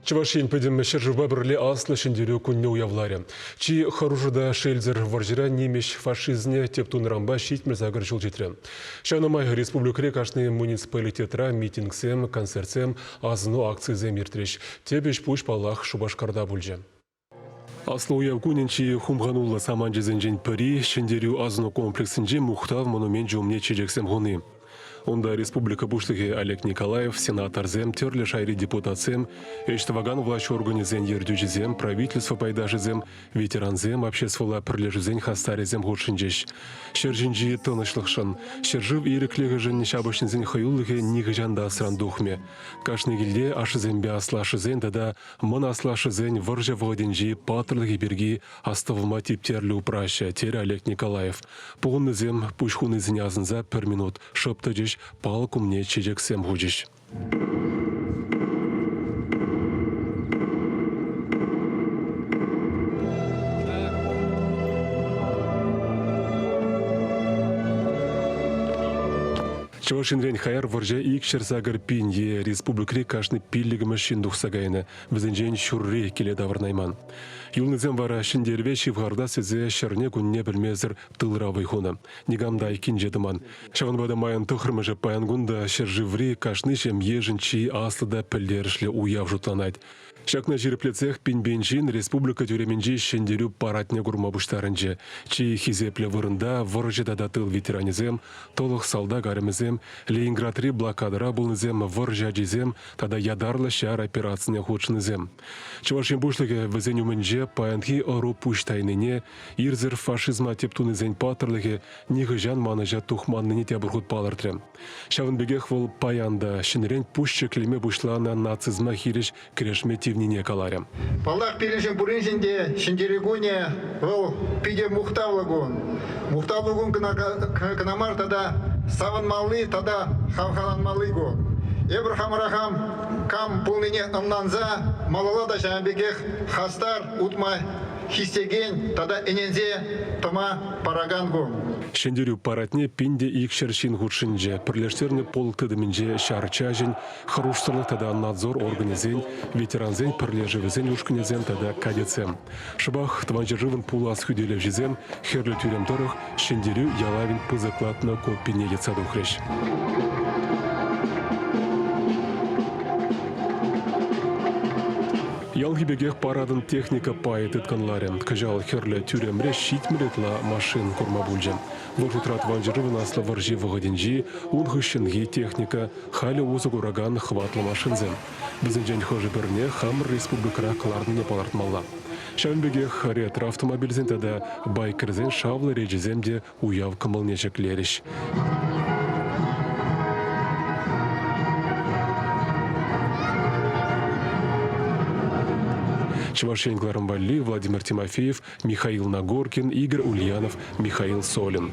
Чувашин пойдем шержуба брали аслы шендерю кунне уявларе. Чи харужуда шельзер варжира немеш фашизне тептун рамба щитмер загар жыл жетрі. Шанамай республикаре кашны муниципалитетра митингсем, концертсем, азыну акцизем иртреш. Тебеш пуш палах шубашкарда бульже. Аслы уявкуненчи хумганула саман жезенжен пари, шендерю азыну комплексінже мухтав монумент жумне чежексем хуны. Онда республика бушлығы Олег Николаев, сенаторзем, терлі шайри депутатсем, эштаваган власть организен ердюжізем, правительство пайдажызем, ветеранзем, обществола пірлежізен хастарезем ғошынжеш. Шержинжи тынышлықшын, шержив иреклігі жын шабышынзен хайулығы ниғы жанда асыран духме. Кашны келде ашызембе аслашызен, дада мын аслашызен выржа вғаденжи патырлығы берги астывылма типтерлі упраща, тері Олег Николаев. Пұғынызем пұшхунызен азынза пір минут шыпты жеш палкум не чежексем хужиш. Чавашинрен хайар варжа икшер загар пинье республикри кашны пиллигі машин дұқсагайны, візінжен шурри келе даварнайман. Юлнызем вара шиндерве шивгарда сезе шарне күнне білмезір тылравай хуна. Негамда айкин жедіман. Шағынбада майын тұқырмыжы паянгунда шерживри кашны шем ежінші аслыда пілдерішлі уяв жұтланайд. Шакна жирплецех пинбенжин республика тюременжи шендерю паратне гурмабуштарынжы. Чи хизепле вырында выржеда датыл ветеранизем, толық салда гарымызем, Ленинградри блокадыра булнызем выржаджизем, тада ядарлы шар операцияне худшынызем. Чувашин бушлыге візен умынже паянхи ору пуштайныне, ирзір фашизма тептунызен патырлыге, ниғы жан маныжа тухманныне тебірхут палыртрем. Шавынбегех вол паянда, шинрен пушчы клеме бушлана нацизма хириш крешме тивнине каларем. Палах пережен буринженде шиндерегуне вол пиде мухтавлагун. Мухтавлагун кнамар тада саван малы тада хавхалан малыгу. Эбр хамарахам кам пулнине амнанза малалада шамбегех хастар утма хистеген тада энензе тома парагангу. Шендерю паратне пинде икшершин худшинже, пірлештерні полктыдымінже шарчажен, харушсырлық тада надзор организен, ветеранзен пірлежевізен ушкінезен тада кадецем. Шыбах тванжырывын пулас хүделев жезем, херлі тюрем дорых, шендерю ялавин пызыклатны коппине етсаду хреш. Ялгибегех парадын техника пайет ытканларем. Кажал херлі тюремре щитмелетла машин курмабульжем. Вожутрат ванжырывын аслы варжи вғаденжи, унғышынги техника, халі озық ураган хватлы машинзем. Бізінжен хожы бірне хамр республикара кларныне палартмалла. Шамбегех ретро автомобильзен тада байкерзен шавлы режиземде уяв кымылнешек лериш. Чувашин Владимир Тимофеев, Михаил Нагоркин, Игорь Ульянов, Михаил Солин.